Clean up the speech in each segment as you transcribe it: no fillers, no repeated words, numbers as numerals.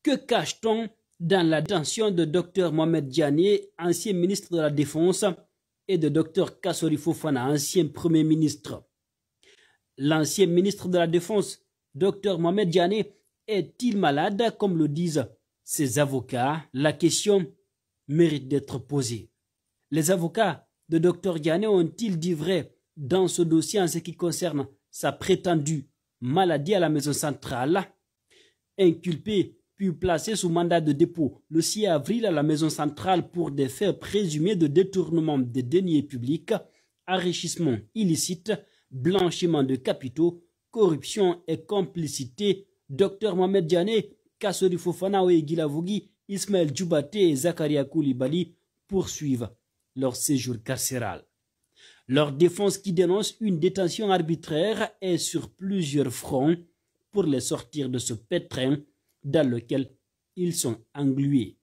Que cache-t-on dans la détention de Dr Mohamed Diané, ancien ministre de la Défense, et de Dr Kassori Fofana, ancien Premier ministre? L'ancien ministre de la Défense, Dr Mohamed Diané, est-il malade comme le disent ses avocats? La question mérite d'être posée. Les avocats de Dr Diané ont-ils dit vrai dans ce dossier en ce qui concerne sa prétendue maladie à la maison centrale? Inculpé puis placé sous mandat de dépôt le 6 avril à la maison centrale pour des faits présumés de détournement des deniers publics, enrichissement illicite, blanchiment de capitaux, corruption et complicité, Dr Mohamed Diané, Kassori Fofana Oegi Lavogui, Ismaël Djoubaté et Zakaria Koulibaly poursuivent leur séjour carcéral. Leur défense qui dénonce une détention arbitraire est sur plusieurs fronts pour les sortir de ce pétrin dans lequel ils sont englués.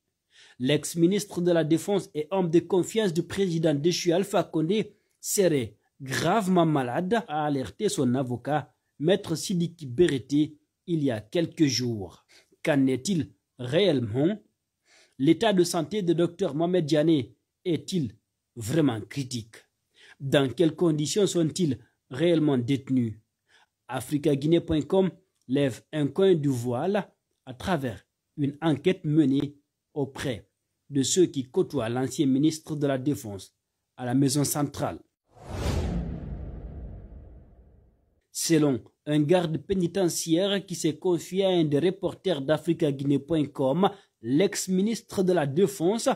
L'ex-ministre de la Défense et homme de confiance du président déchu Alpha Condé serait gravement malade, a alerté son avocat, Maître Sidiki Berete, il y a quelques jours. Qu'en est-il réellement? L'état de santé de Dr Mohamed Diané est-il vraiment critique? Dans quelles conditions sont-ils réellement détenus? africaguinée.com lève un coin du voile à travers une enquête menée auprès de ceux qui côtoient l'ancien ministre de la Défense à la maison centrale. Selon un garde pénitentiaire qui s'est confié à un des reporters d'africaguinée.com, l'ex-ministre de la Défense,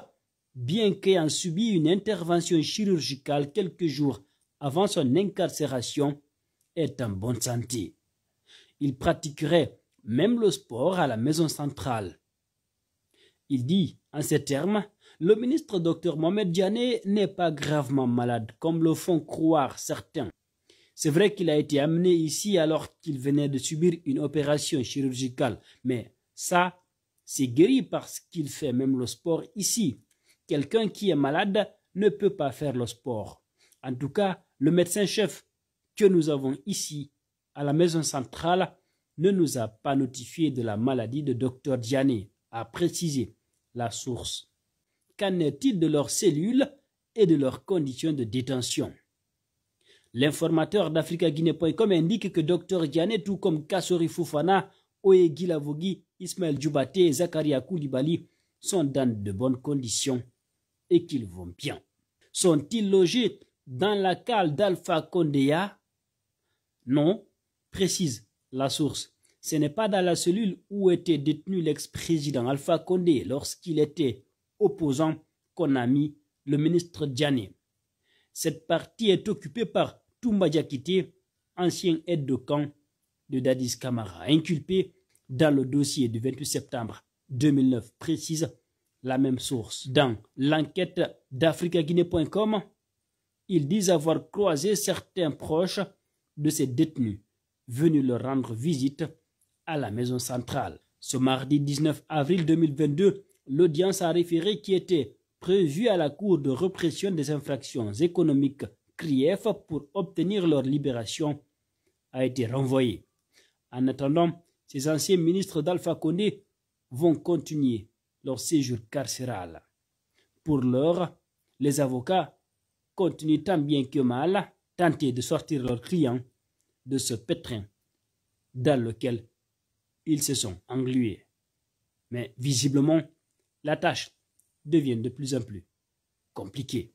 bien qu'ayant subi une intervention chirurgicale quelques jours avant son incarcération, est en bonne santé. Il pratiquerait même le sport à la maison centrale. Il dit en ces termes, le ministre Dr Mohamed Diané n'est pas gravement malade comme le font croire certains. C'est vrai qu'il a été amené ici alors qu'il venait de subir une opération chirurgicale, mais ça, c'est guéri parce qu'il fait même le sport ici. Quelqu'un qui est malade ne peut pas faire le sport. En tout cas, le médecin-chef que nous avons ici, à la maison centrale, ne nous a pas notifié de la maladie de Dr Diané, a précisé la source. Qu'en est-il de leurs cellules et de leurs conditions de détention? L'informateur d'africaguinée.com indique que Dr Diané, tout comme Kassori Fofana, Oegi Lavogui, Ismaël Djoubaté et Zakaria Koulibaly, sont dans de bonnes conditions et qu'ils vont bien. Sont-ils logés dans la cale d'Alpha Condéa? Non, précise la source. Ce n'est pas dans la cellule où était détenu l'ex-président Alpha Condé lorsqu'il était opposant qu'on a mis le ministre Diané. Cette partie est occupée par Toumba Diakité, ancien aide de camp de Dadis Camara, inculpé dans le dossier du 28 septembre 2009, précise la même source. Dans l'enquête d'africaguinée.com, ils disent avoir croisé certains proches de ces détenus venus leur rendre visite à la maison centrale. Ce mardi 19 avril 2022, l'audience à référé qui était prévue à la Cour de répression des infractions économiques CRIEF pour obtenir leur libération a été renvoyée. En attendant, ces anciens ministres d'Alpha Condé vont continuer leur séjour carcéral. Pour l'heure, les avocats continuent tant bien que mal à tenter de sortir leurs clients de ce pétrin dans lequel ils se sont englués. Mais visiblement, la tâche devient de plus en plus compliquée.